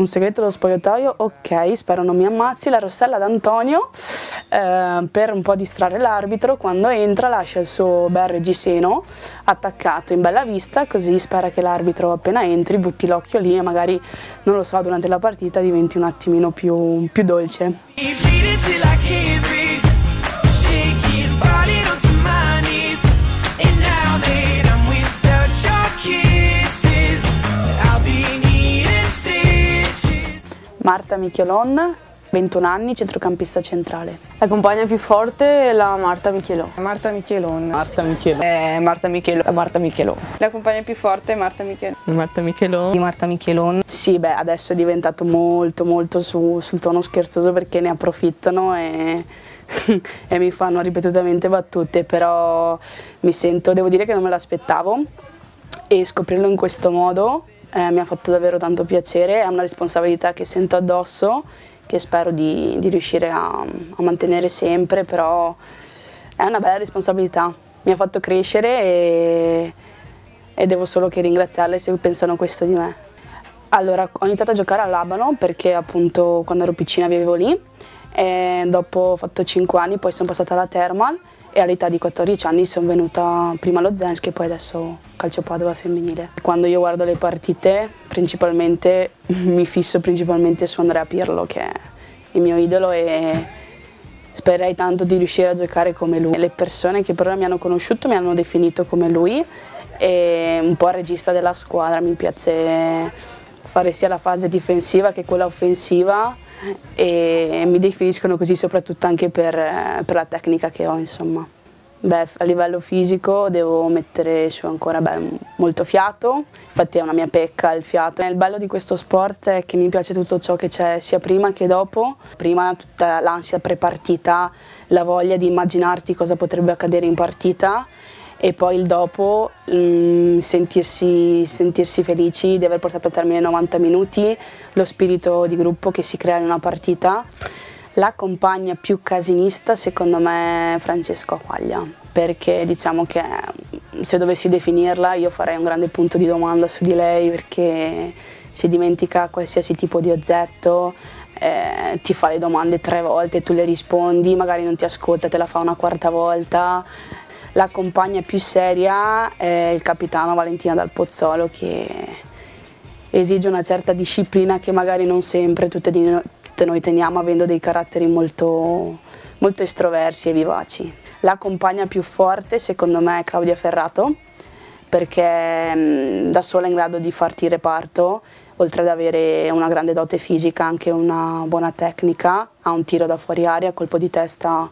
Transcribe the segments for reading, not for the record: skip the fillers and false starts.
Un segreto dello spogliatoio, ok, spero non mi ammazzi. La Rossella d'Antonio, per un po' distrarre l'arbitro, quando entra lascia il suo bel reggiseno attaccato in bella vista, così spera che l'arbitro appena entri butti l'occhio lì e magari, non lo so, durante la partita diventi un attimino più dolce. Marta Michelon, 21 anni, centrocampista centrale. La compagna più forte è la Marta Michelon. Marta Michelon. Marta Michelon. Marta Michelon. Marta Michelon. La compagna più forte è Marta Michelon. Marta Michelon. Marta Michelon. Sì, beh, adesso è diventato molto sul tono scherzoso perché ne approfittano e mi fanno ripetutamente battute, però mi sento, devo dire che non me l'aspettavo e scoprirlo in questo modo mi ha fatto davvero tanto piacere. È una responsabilità che sento addosso, che spero di riuscire a mantenere sempre, però è una bella responsabilità, mi ha fatto crescere e devo solo che ringraziarle se pensano questo di me. Allora, ho iniziato a giocare all'Abano perché appunto quando ero piccina vivevo lì e dopo ho fatto 5 anni, poi sono passata alla Thermal e all'età di 14 anni sono venuta prima allo Zensk e poi adesso Calcio Padova femminile. Quando io guardo le partite principalmente mi fisso principalmente su Andrea Pirlo, che è il mio idolo, e spererei tanto di riuscire a giocare come lui. Le persone che però mi hanno conosciuto mi hanno definito come lui e un po' il regista della squadra. Mi piace fare sia la fase difensiva che quella offensiva e mi definiscono così soprattutto anche per la tecnica che ho, insomma. Beh, a livello fisico devo mettere su ancora molto fiato, infatti è una mia pecca il fiato. Il bello di questo sport è che mi piace tutto ciò che c'è sia prima che dopo. Prima tutta l'ansia pre-partita, la voglia di immaginarti cosa potrebbe accadere in partita e poi il dopo sentirsi felici di aver portato a termine 90 minuti, lo spirito di gruppo che si crea in una partita. La compagna più casinista secondo me è Francesca Quaglia, perché diciamo che se dovessi definirla io farei un grande punto di domanda su di lei, perché si dimentica qualsiasi tipo di oggetto, ti fa le domande 3 volte, tu le rispondi, magari non ti ascolta, te la fa una 4ª volta. La compagna più seria è il capitano Valentina Dal Pozzolo, che esige una certa disciplina che magari non sempre tutte noi teniamo, avendo dei caratteri molto estroversi e vivaci. La compagna più forte secondo me è Claudia Ferrato, perché da sola è in grado di farti il reparto, oltre ad avere una grande dote fisica, anche una buona tecnica, ha un tiro da fuori aria, colpo di testa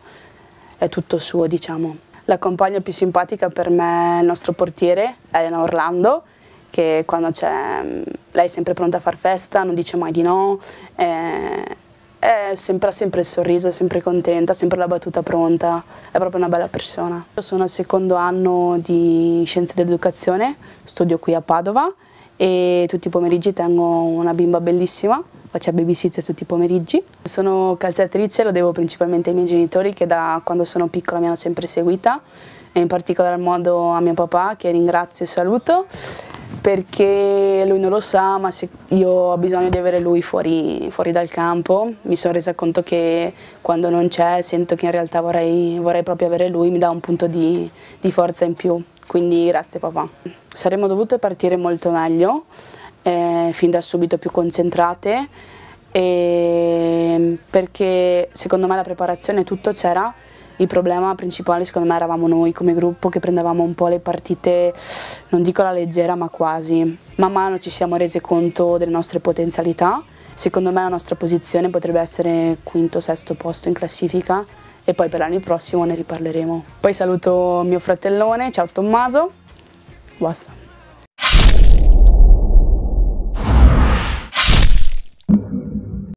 è tutto suo, diciamo. La compagna più simpatica per me è il nostro portiere, Elena Orlando, che quando c'è, lei è sempre pronta a far festa, non dice mai di no, ha sempre il sorriso, è sempre contenta, sempre la battuta pronta, è proprio una bella persona. Io sono al 2º anno di Scienze dell'Educazione, studio qui a Padova e tutti i pomeriggi tengo una bimba bellissima, faccio babysitter tutti i pomeriggi. Sono calciatrice, lo devo principalmente ai miei genitori che da quando sono piccola mi hanno sempre seguita e in particolar modo a mio papà, che ringrazio e saluto, perché lui non lo sa, ma io ho bisogno di avere lui fuori dal campo. Mi sono resa conto che quando non c'è sento che in realtà vorrei proprio avere lui, mi dà un punto di forza in più, quindi grazie papà. Saremmo dovute partire molto meglio, fin da subito più concentrate, perché secondo me la preparazione tutto c'era. Il problema principale secondo me eravamo noi come gruppo, che prendevamo un po' le partite, non dico alla leggera ma quasi. Man mano ci siamo rese conto delle nostre potenzialità, secondo me la nostra posizione potrebbe essere 5º, 6º posto in classifica e poi per l'anno prossimo ne riparleremo. Poi saluto mio fratellone, ciao Tommaso, basta.